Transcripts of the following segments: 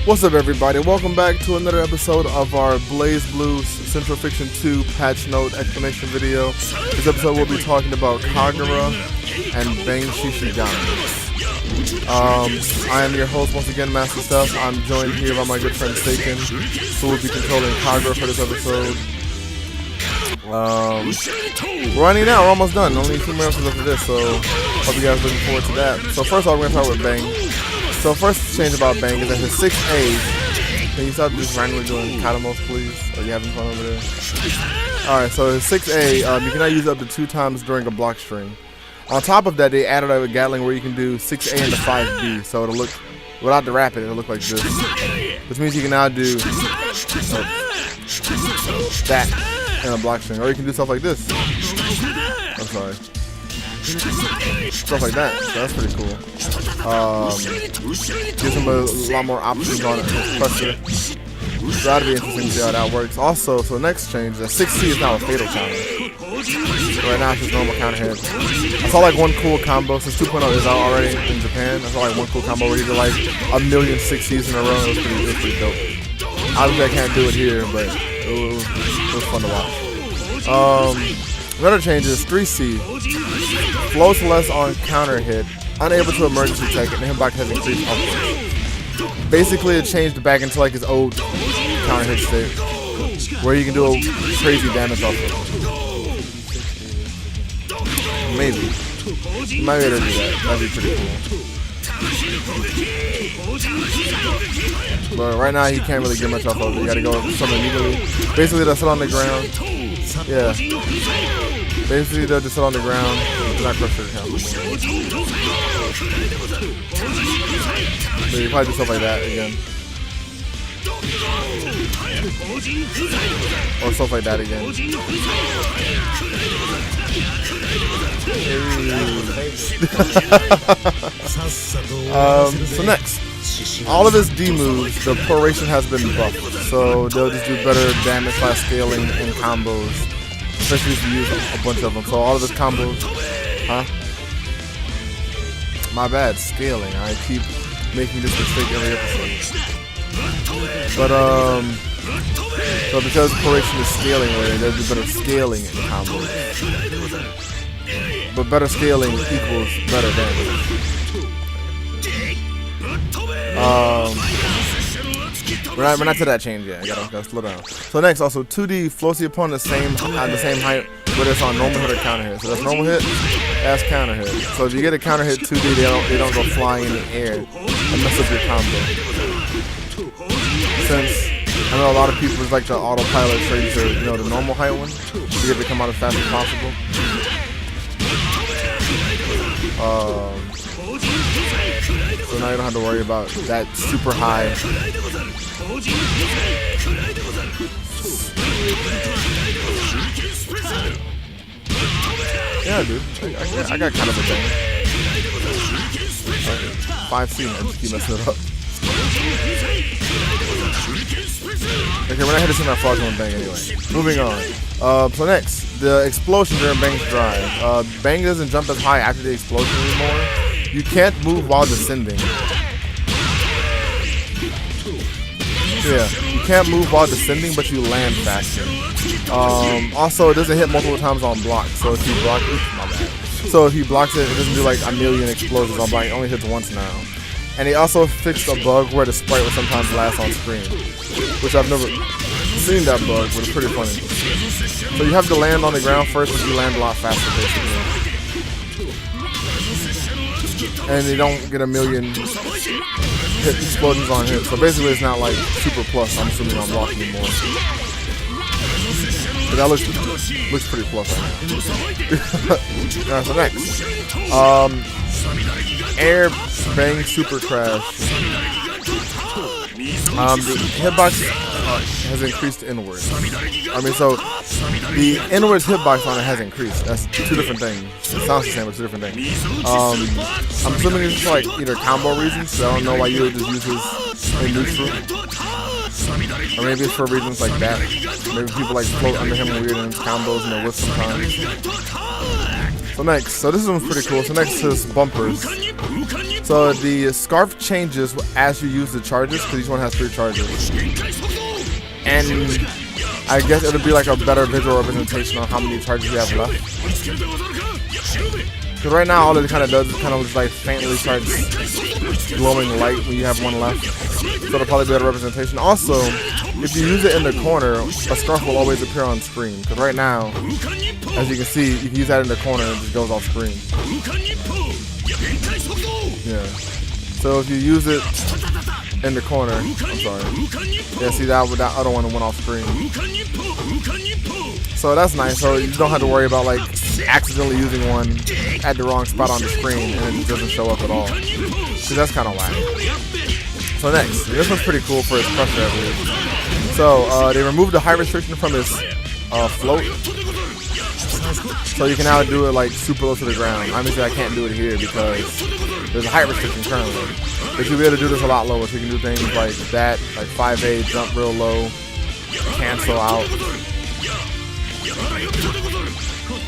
What's up, everybody? Welcome back to another episode of our Blazblue Central Fiction 2 patch note explanation video. This episode we'll be talking about Kagura and Bang Shishigami. I am your host once again, MastaStef. I'm joined here by my good friend Staken, who will be controlling Kagura for this episode. We're running out. We're almost done. Only a few minutes left of this, so hope you guys are looking forward to that. So first off, we're going to start with Bang. So first change about Bang is that his 6A. Can you stop just randomly doing Katamos, please? Are you having fun over there? Alright, so his 6A, you cannot use it up to 2 times during a block string. On top of that, they added a Gatling where you can do 6A into 5B. So it'll look, without the rapid, it'll look like this. Which means you can now do that in a block string. Or you can do stuff like this. I'm sorry. Stuff like that. So that's pretty cool. Gives him a lot more options on it. Pressure. So that'll be interesting to see how that works. Also, so the next change, the 6C is now a fatal counter. So right now it's just normal counter hit. I saw like one cool combo since 2.0 is out already in Japan. I saw like one cool combo where he did like 1,000,000 6Cs in a row. It was pretty dope. Obviously I can't do it here, but it was fun to watch. Another change is 3C. Floats less on counter hit. Unable to emergency tech, and the hitbox has increased upwards. Basically, it changed back into like his old counter hit state, where you can do a crazy damage off of it. Maybe. You might be able to do that. That'd be pretty cool. But right now, he can't really get much off of it. You gotta go something immediately. Basically, they'll sit on the ground. Yeah. Basically, they'll just sit on the ground. Not crush their account. So you probably do stuff like that again. Or stuff like that again. So next, all of his D moves, the proration has been buffed. So they'll just do better damage by scaling and combos. Especially if you use a bunch of them. So all of his combos. Huh? My bad, scaling. I keep making this mistake every episode. But so because proration is scaling already, there'll be better scaling in combos. But better scaling equals better damage. We're not to that change yet. I gotta slow down. So next, also 2D floats the opponent at the same height, whether it's on normal hit or counter hit. So that's normal hit, that's counter hit. So if you get a counter hit 2D, they don't go flying in the air and mess up your combo. Since I know a lot of people just like to autopilot trade to the normal height one to get it to come out as fast as possible. So now you don't have to worry about that super high. Yeah, dude. I got kind of a thing. 5C, I just keep messing it up. Okay, we're not here to see my fraudulent Bang anyway. Moving on. So next, the explosion during Bang's drive. Bang doesn't jump as high after the explosion anymore. You can't move while descending. Yeah, you can't move while descending, but you land faster. Also, it doesn't hit multiple times on block. So if you block, my bad. So if he blocks it, it doesn't do like 1,000,000 explosions on block. It only hits once now. And they also fixed a bug where the sprite will sometimes last on screen, which I've never seen that bug, but it's pretty funny. So you have to land on the ground first, but you land a lot faster, basically. And you don't get 1,000,000 hit explosions on hit. So basically, it's not like super plus. I'm assuming on block anymore. But that looks pretty plus right now. Alright, so next, Air Bang Super Crash. The hitbox has increased inward. I mean, so the inward hitbox on it has increased. That's 2 different things. It sounds the same, but 2 different things. I'm assuming it's just like either combo reasons. So I don't know why you would just use his in neutral. Or maybe it's for reasons like that. Maybe people like float under him weird in his combos and they're with sometimes. So next, so this one's pretty cool. So next is bumpers. So the scarf changes as you use the charges, because each one has 3 charges. And I guess it'll be like a better visual representation on how many charges you have left. Because right now all it kind of does is kind of just like faintly starts glowing light when you have one left. So it'll probably be a better representation. Also, if you use it in the corner, a scarf will always appear on screen. Because right now, as you can see, you can use that in the corner and it just goes off screen. Yeah. So if you use it in the corner, I'm sorry. Yeah, see that other one went off screen. So that's nice. So you don't have to worry about like accidentally using one at the wrong spot on the screen and it doesn't show up at all. So that's kind of whack. So next, this one's pretty cool for its pressure, I believe. So they removed the height restriction from his float. So you can now do it like super low to the ground. Obviously I can't do it here because there's a height restriction currently. But you'll be able to do this a lot lower. So you can do things like that, like 5A, jump real low, cancel out.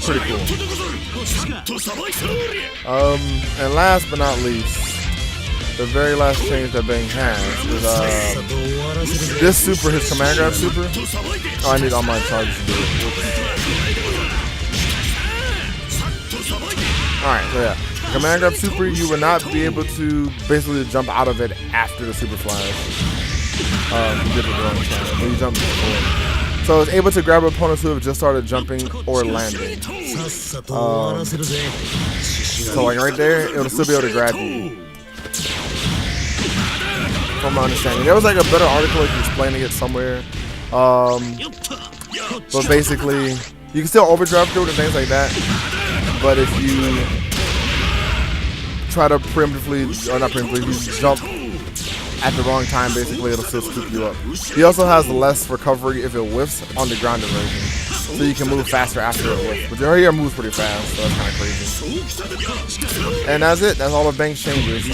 Pretty cool. And last but not least, the very last change that Bang has is this super, his command grab super. Oh, I need all my charges to do it. Alright, so yeah. Command grab super, you will not be able to basically jump out of it after the super flash. You did it the wrong time. When you jump forward. So it's able to grab opponents who have just started jumping or landing. So like right there, it'll still be able to grab you. From my understanding, there was like a better article like explaining it somewhere. But basically, you can still overdrive through it and things like that. But if you try to preemptively, or not preemptively, you jump at the wrong time, basically it'll still scoop you up. He also has less recovery if it whiffs on the grounded version. So you can move faster after it whiffs. But your moves pretty fast, so that's kind of crazy. And that's it. That's all of Bang's changes.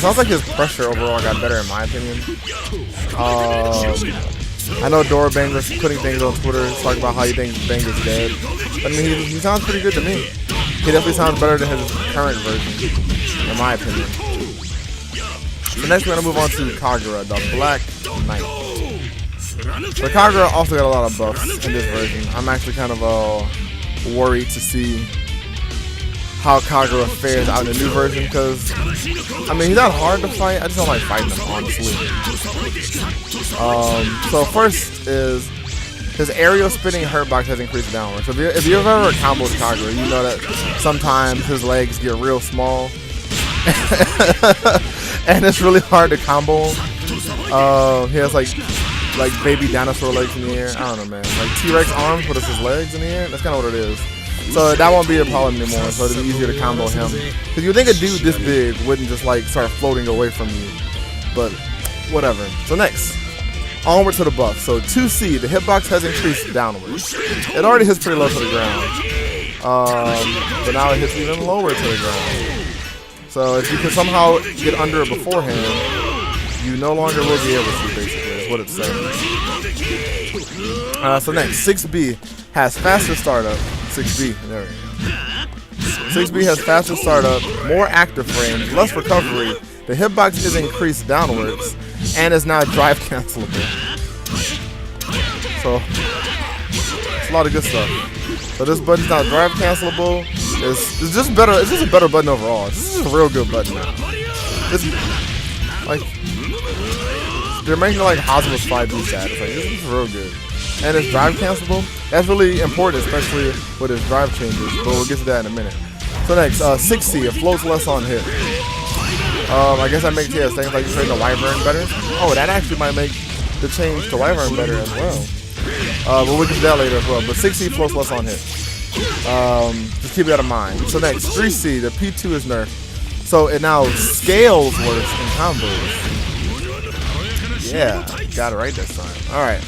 Sounds like his pressure overall got better in my opinion. I know Dora Bang was putting things on Twitter talking about how he thinks Bang is dead. I mean, he sounds pretty good to me. He definitely sounds better than his current version, in my opinion. So next we're going to move on to Kagura, the Black Knight. So Kagura also got a lot of buffs in this version. I'm actually kind of worried to see how Kagura fares out in the new version because, I mean, he's not hard to fight. I just don't like fighting him, honestly. So first is his aerial spinning hurt box has increased downward. So if you've ever comboed Kagura, you know that sometimes his legs get real small. And it's really hard to combo him. He has like baby dinosaur legs in the air. I don't know, man. Like T-Rex arms, but it's his legs in the air. That's kind of what it is. So that won't be a problem anymore. So it'll be easier to combo him. Because you would think a dude this big wouldn't just like start floating away from you. But whatever. So next, onward to the buff. So 2C, the hitbox has increased downward. It already hits pretty low to the ground. But now it hits even lower to the ground. So if you can somehow get under it beforehand, you no longer will be able to, basically, is what it's saying. So next, 6B has faster startup. 6B, there we go. 6B has faster startup, more active frames, less recovery. The hitbox is increased downwards, and is now drive cancelable. So, it's a lot of good stuff. So this button's now drive cancelable. It's just better. It's just a better button overall. This is a real good button now. It's like they're making like Hosmer's 5B status. Like this is real good. And it's drive cancelable. That's really important, especially with his drive changes. But we'll get to that in a minute. So next, 6C, it floats less on hit. I guess that makes things like trading the Wyvern better. Oh, that actually might make the change to Wyvern better as well. But we'll get to that later as well. But 6C floats less on hit. Just keep that in mind. So next, 3C, the P2 is nerfed. So it now scales worse in combos. Yeah, got it right this time. Alright.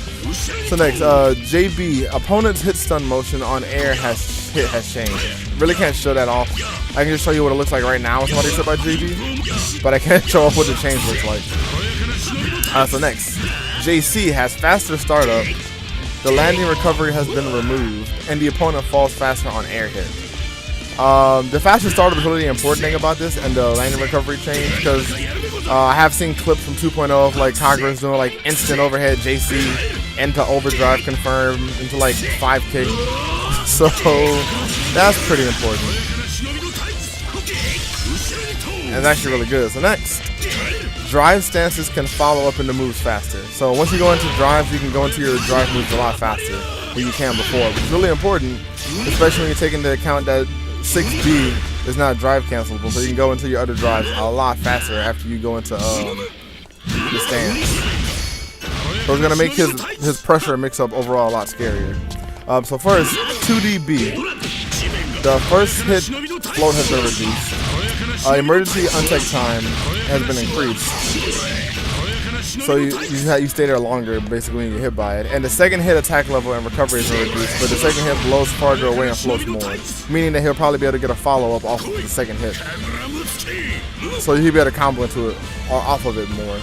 So next, JB, opponent's hit stun motion on air has changed. Really can't show that off. I can just show you what it looks like right now with somebody hit by JB, but I can't show off what the change looks like. So next, JC has faster startup. The landing recovery has been removed, and the opponent falls faster on air hit. The faster startup is really the important thing about this, and the landing recovery change, because I have seen clips from 2.0 of like Kagura's doing like instant overhead JC into overdrive confirm into like 5K. So that's pretty important. And it's actually really good. So next, drive stances can follow up into moves faster. So once you go into drives, you can go into your drive moves a lot faster than you can before, which is really important, especially when you take into account that 6B is not drive cancelable, so you can go into your other drives a lot faster after you go into the stance. So it's gonna make his pressure mix-up overall a lot scarier. So first, 2DB. The first hit float has been reduced. Emergency untech time has been increased. So you stay there longer, basically, when you get hit by it. And the second hit attack level and recovery is reduced, but the second hit blows farther away and floats more, meaning that he'll probably be able to get a follow-up off of the second hit. So he'll be able to combo into it off of it more.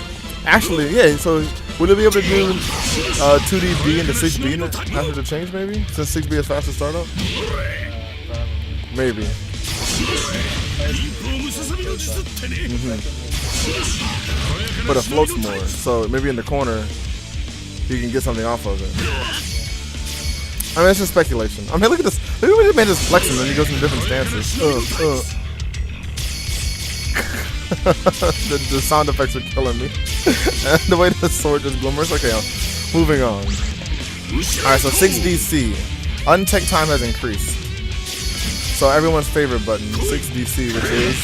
Actually, yeah, so would it be able to do 2DB into 6B after the change, maybe? Since 6B is faster startup? Maybe. But it floats more, so maybe in the corner you can get something off of it. I mean, it's just speculation. I mean, look at this. Look at this man just flexing and he goes into different stances. The sound effects are killing me. And the way the sword just glimmers. Okay, moving on. Alright, so 6DC. Untech time has increased. So everyone's favorite button, 6DC, which is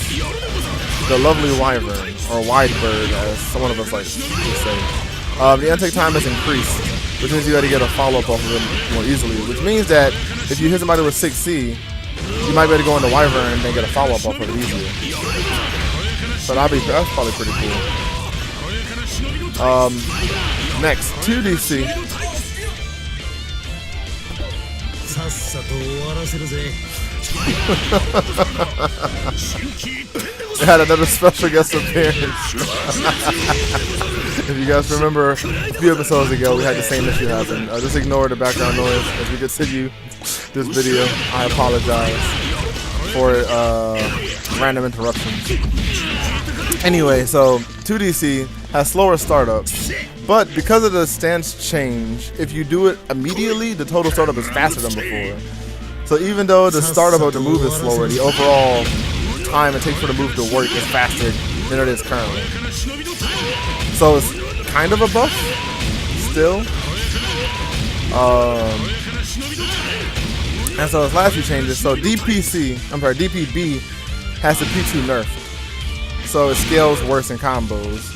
the lovely wyvern, or wide bird, as some of us like to say. The untake time has increased, which means you got to get a follow-up off of it more easily, which means that if you hit somebody with 6C, you might be able to go into wyvern and then get a follow-up off of it easier. So that's probably pretty cool. Next, 2DC. They had another special guest appearance. If you guys remember, a few episodes ago, we had the same issue happen. Just ignore the background noise as we continue this video. I apologize for random interruptions. Anyway, so 2DC has slower startup, but because of the stance change, if you do it immediately, the total startup is faster than before. So even though the startup of the move is slower, the overall time it takes for the move to work is faster than it is currently. So it's kind of a buff still. And so its last few changes. So DPB has the P2 nerf. So it scales worse in combos.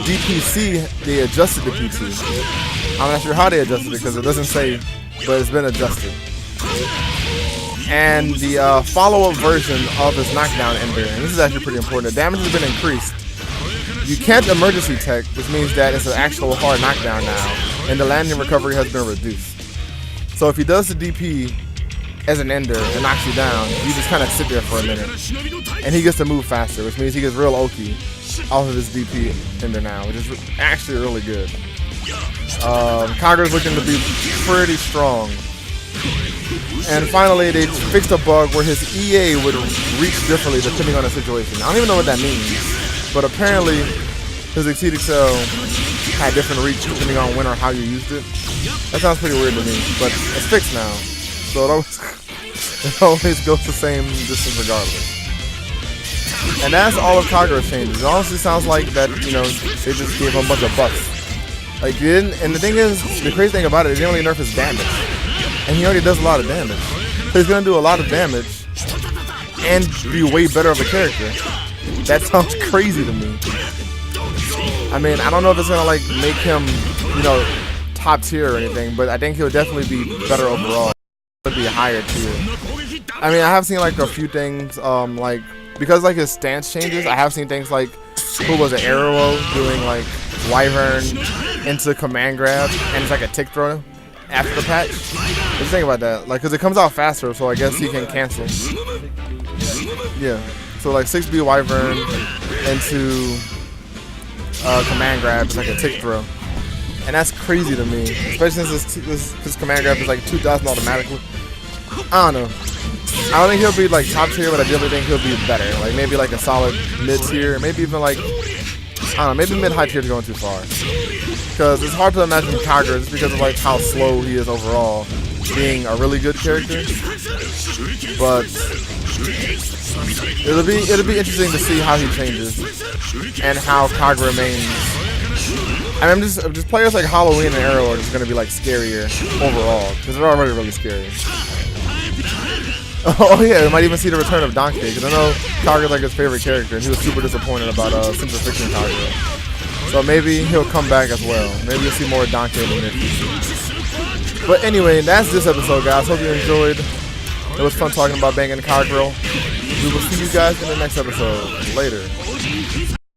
DPC, they adjusted the P2. I'm not sure how they adjusted it because it doesn't say, but it's been adjusted. And the follow-up version of his knockdown ender, and this is actually pretty important, the damage has been increased. You can't emergency tech, which means that it's an actual hard knockdown now, and the landing recovery has been reduced. So if he does the DP as an ender and knocks you down, you just kind of sit there for a minute. And he gets to move faster, which means he gets real oaky off of his DP ender now, which is actually really good. Kagura's looking to be pretty strong. And finally, they fixed a bug where his EA would reach differently depending on the situation. I don't even know what that means, but apparently his Exceed Excel had different reach depending on when or how you used it. That sounds pretty weird to me, but it's fixed now, so it always goes the same distance regardless. And that's all of Kagura's changes. It honestly sounds like that, you know, they just gave him a bunch of buffs. Like, they didn't, and the thing is, the crazy thing about it, they didn't really nerf his damage. And he already does a lot of damage. So he's gonna do a lot of damage and be way better of a character. That sounds crazy to me. I mean, I don't know if it's gonna like make him, you know, top tier or anything, but I think he'll definitely be better overall. He'll be a higher tier. I mean, I have seen like a few things, like because like his stance changes, I have seen things like who was an Arrow doing like Wyvern into command grab, and it's like a tick throw after the patch. Just think about that, like, cause it comes out faster, so I guess he can cancel. Yeah, so like 6B Wyvern into command grab is like a tick throw, and that's crazy to me, especially since this command grab is like 2,000 automatically. I don't know. I don't think he'll be like top tier, but I definitely think he'll be better. Like maybe like a solid mid tier, maybe even like, I don't know, maybe mid-high tier is going too far. Because it's hard to imagine Kagura just because of like how slow he is overall, being a really good character. But it'll be interesting to see how he changes and how Kagura remains. I mean, just players like Halloween and Arrow are just gonna be like scarier overall because they're already really scary. Oh yeah, we might even see the return of Donkey because I know Kagura's like his favorite character and he was super disappointed about Central Fiction Kagura. So maybe he'll come back as well. Maybe you'll see more Donkey in the near future. But anyway, that's this episode, guys. Hope you enjoyed. It was fun talking about banging Kagura. We will see you guys in the next episode. Later.